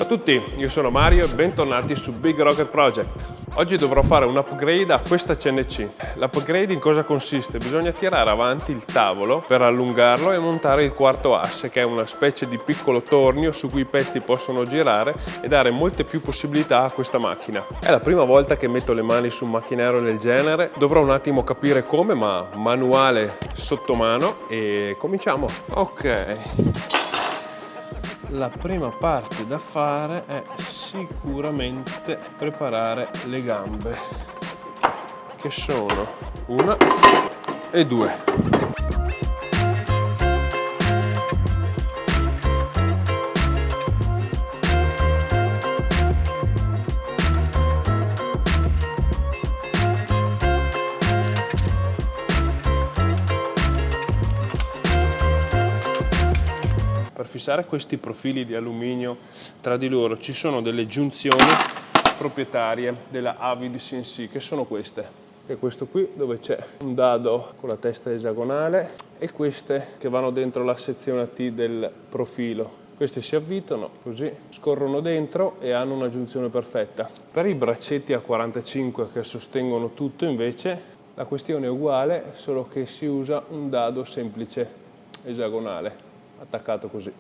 Ciao a tutti, io sono Mario e bentornati su Big Rocket Project. Oggi dovrò fare un upgrade a questa CNC. L'upgrade in cosa consiste? Bisogna tirare avanti il tavolo per allungarlo e montare il quarto asse, che è una specie di piccolo tornio su cui i pezzi possono girare e dare molte più possibilità a questa macchina. È la prima volta che metto le mani su un macchinario del genere, dovrò un attimo capire come, ma manuale sotto mano e cominciamo. Ok. La prima parte da fare è sicuramente preparare le gambe, che sono una e due. Per fissare questi profili di alluminio tra di loro ci sono delle giunzioni proprietarie della Avid CNC, che sono queste, che è questo qui dove c'è un dado con la testa esagonale e queste che vanno dentro la sezione T del profilo. Queste si avvitano così, scorrono dentro e hanno una giunzione perfetta. Per i braccetti a 45 che sostengono tutto invece la questione è uguale, solo che si usa un dado semplice esagonale attaccato così.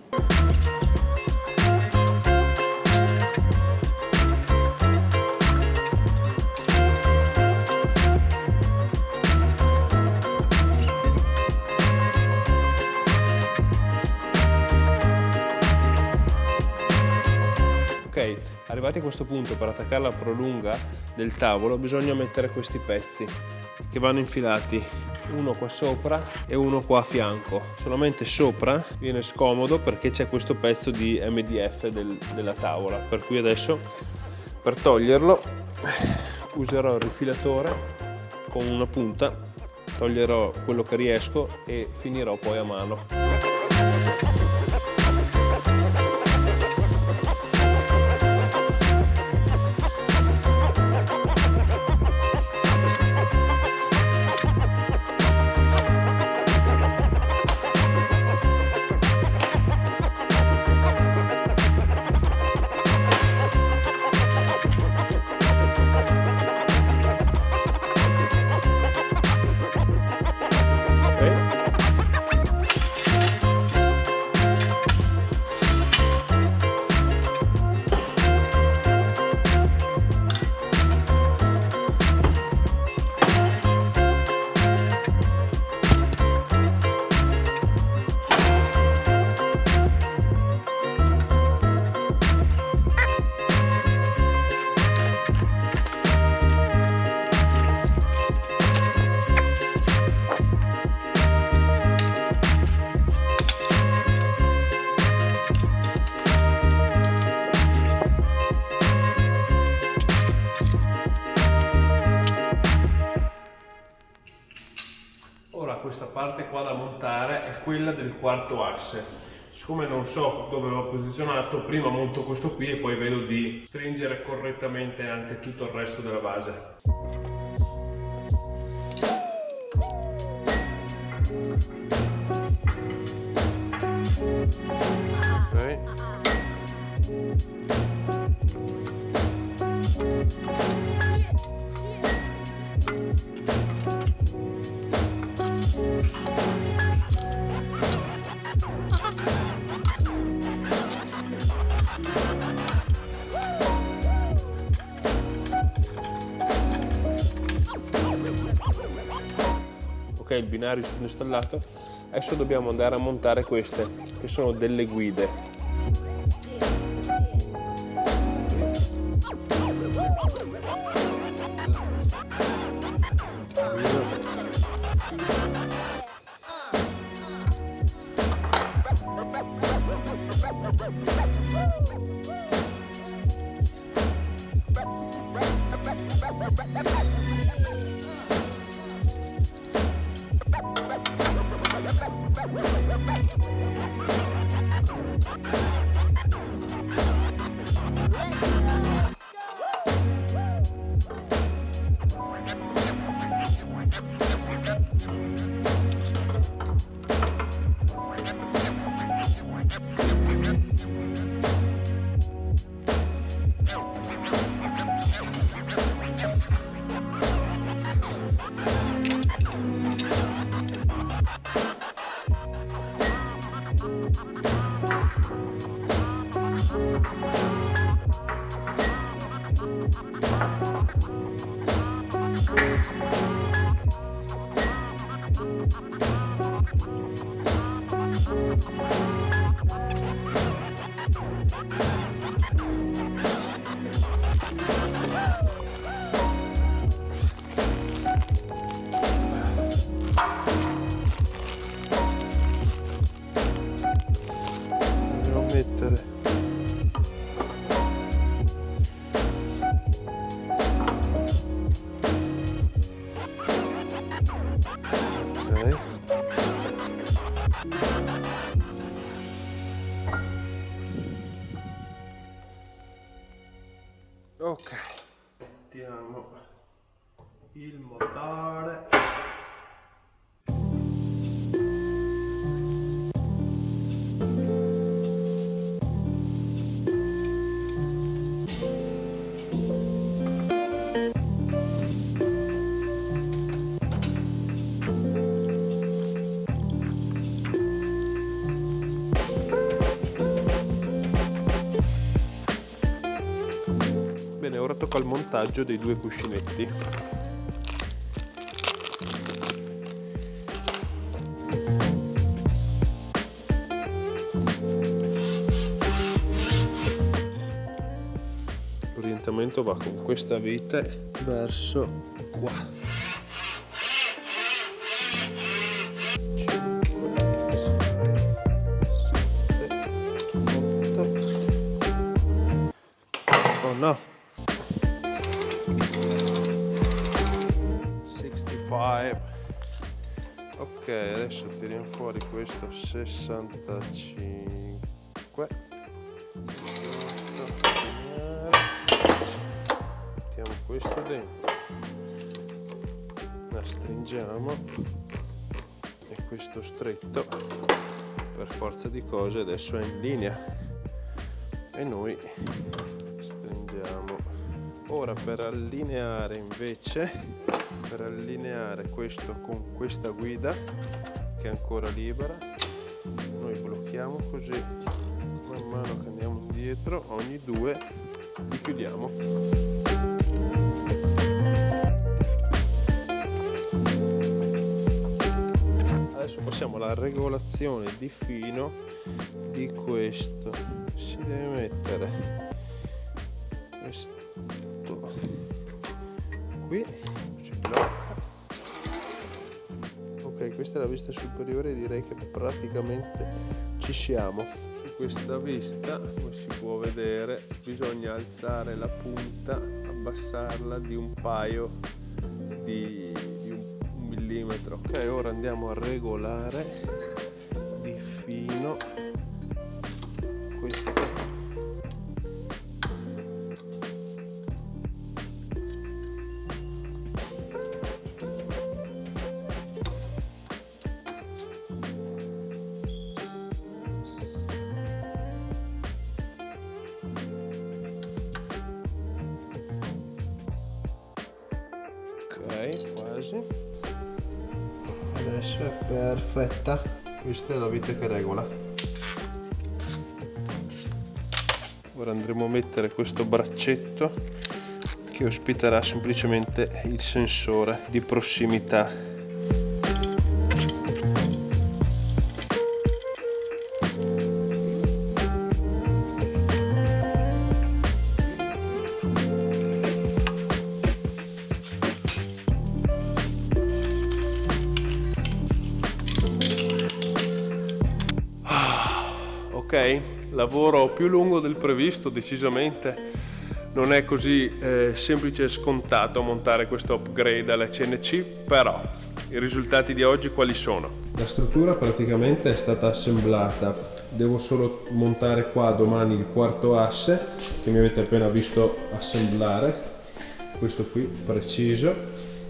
Ok, arrivati a questo punto, per attaccare la prolunga del tavolo bisogna mettere questi pezzi che vanno infilati, uno qua sopra e uno qua a fianco. Solamente sopra viene scomodo perché c'è questo pezzo di MDF della tavola, per cui adesso per toglierlo userò il rifilatore con una punta, toglierò quello che riesco e finirò poi a mano. Questa parte qua da montare è quella del quarto asse. Siccome non so dove l'ho posizionato, prima monto questo qui e poi vedo di stringere correttamente anche tutto il resto della base. Ok. Il binario è tutto installato, adesso dobbiamo andare a montare queste che sono delle guide. Ok, mettiamo il motore. Bene, ora tocca il montaggio dei due cuscinetti. L'orientamento va con questa vite verso qua. Oh no! 65. Ok, adesso tiriamo fuori questo 65. Mettiamo questo dentro, la stringiamo e questo stretto per forza di cose adesso è in linea e noi stringiamo. Ora per allineare questo con questa guida che è ancora libera, noi blocchiamo così, man mano che andiamo indietro ogni due li chiudiamo. Adesso passiamo alla regolazione di fino di questo. Si deve mettere questo qui, si blocca. Ok, questa è la vista superiore, direi che praticamente ci siamo. Su questa vista, come si può vedere, bisogna alzare la punta, abbassarla di un paio di un millimetro. Ok, ora andiamo a regolare di fino questo. Ok, quasi. Adesso è perfetta. Questa è la vite che regola. Ora andremo a mettere questo braccetto che ospiterà semplicemente il sensore di prossimità. Ok, lavoro più lungo del previsto, decisamente. Non è così semplice e scontato montare questo upgrade alla CNC, però i risultati di oggi quali sono? La struttura praticamente è stata assemblata, devo solo montare qua domani il quarto asse che mi avete appena visto assemblare, questo qui preciso,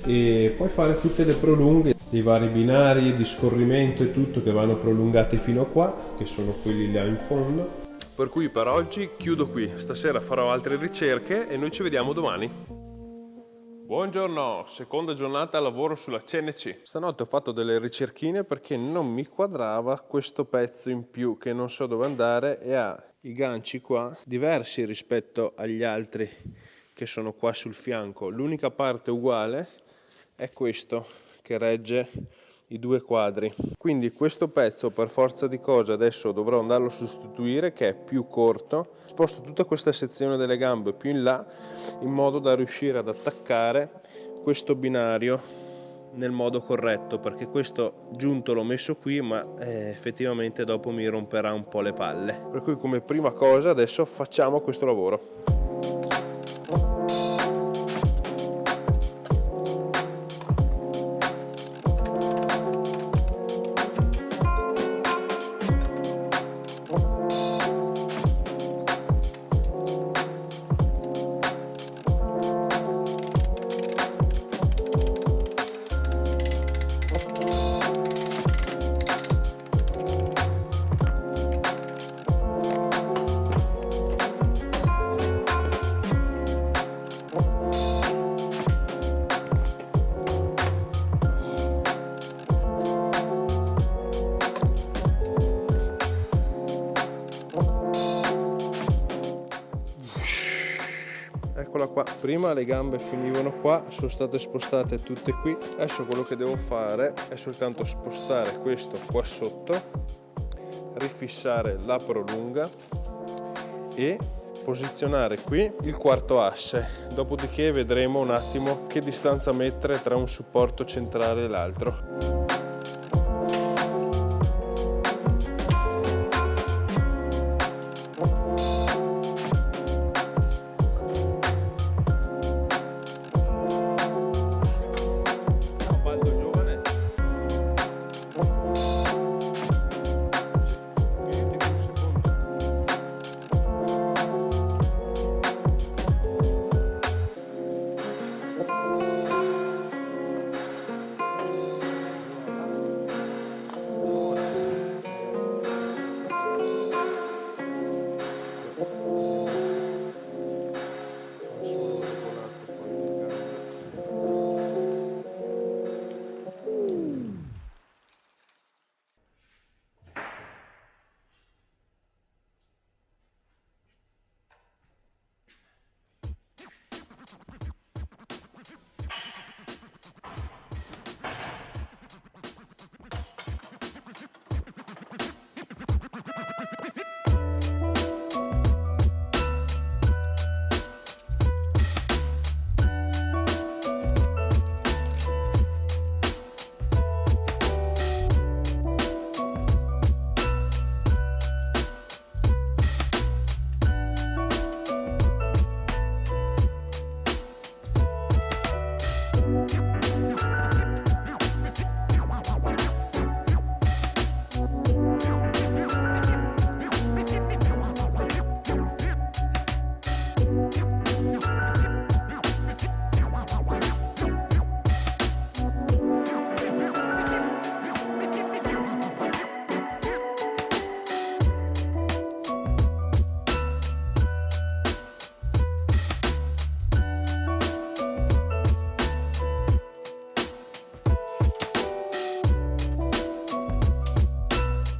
e poi fare tutte le prolunghe dei vari binari di scorrimento e tutto che vanno prolungati fino a qua, che sono quelli là in fondo. Per cui per oggi chiudo qui, stasera farò altre ricerche e noi ci vediamo domani. Buongiorno, seconda giornata a lavoro sulla CNC. Stanotte ho fatto delle ricerchine perché non mi quadrava questo pezzo in più che non so dove andare e ha i ganci qua diversi rispetto agli altri che sono qua sul fianco. L'unica parte uguale è questo che regge i due quadri, quindi questo pezzo per forza di cose adesso dovrò andarlo a sostituire, che è più corto. Sposto tutta questa sezione delle gambe più in là in modo da riuscire ad attaccare questo binario nel modo corretto, perché questo giunto l'ho messo qui ma effettivamente dopo mi romperà un po' le palle, per cui come prima cosa adesso facciamo questo lavoro. Eccola qua, prima le gambe finivano qua, sono state spostate tutte qui. Adesso quello che devo fare è soltanto spostare questo qua sotto, rifissare la prolunga e posizionare qui il quarto asse. Dopodiché vedremo un attimo che distanza mettere tra un supporto centrale e l'altro.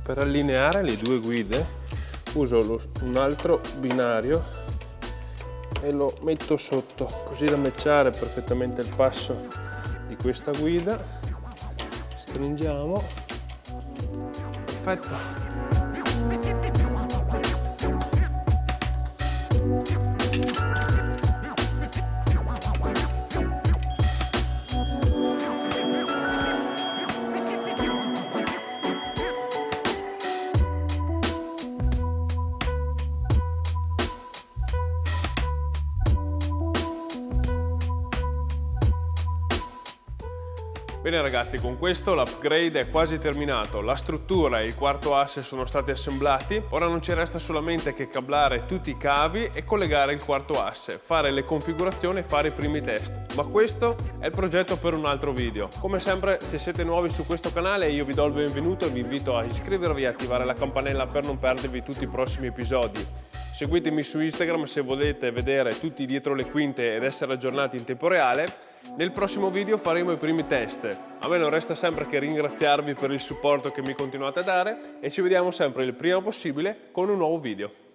Per allineare le due guide uso un altro binario e lo metto sotto così da matchare perfettamente il passo di questa guida. Stringiamo, perfetto. Bene ragazzi, con questo l'upgrade è quasi terminato, la struttura e il quarto asse sono stati assemblati, ora non ci resta solamente che cablare tutti i cavi e collegare il quarto asse, fare le configurazioni e fare i primi test, ma questo è il progetto per un altro video. Come sempre, se siete nuovi su questo canale io vi do il benvenuto e vi invito a iscrivervi e attivare la campanella per non perdervi tutti i prossimi episodi. Seguitemi su Instagram se volete vedere tutti dietro le quinte ed essere aggiornati in tempo reale. Nel prossimo video faremo i primi test. A me non resta sempre che ringraziarvi per il supporto che mi continuate a dare e ci vediamo sempre il prima possibile con un nuovo video.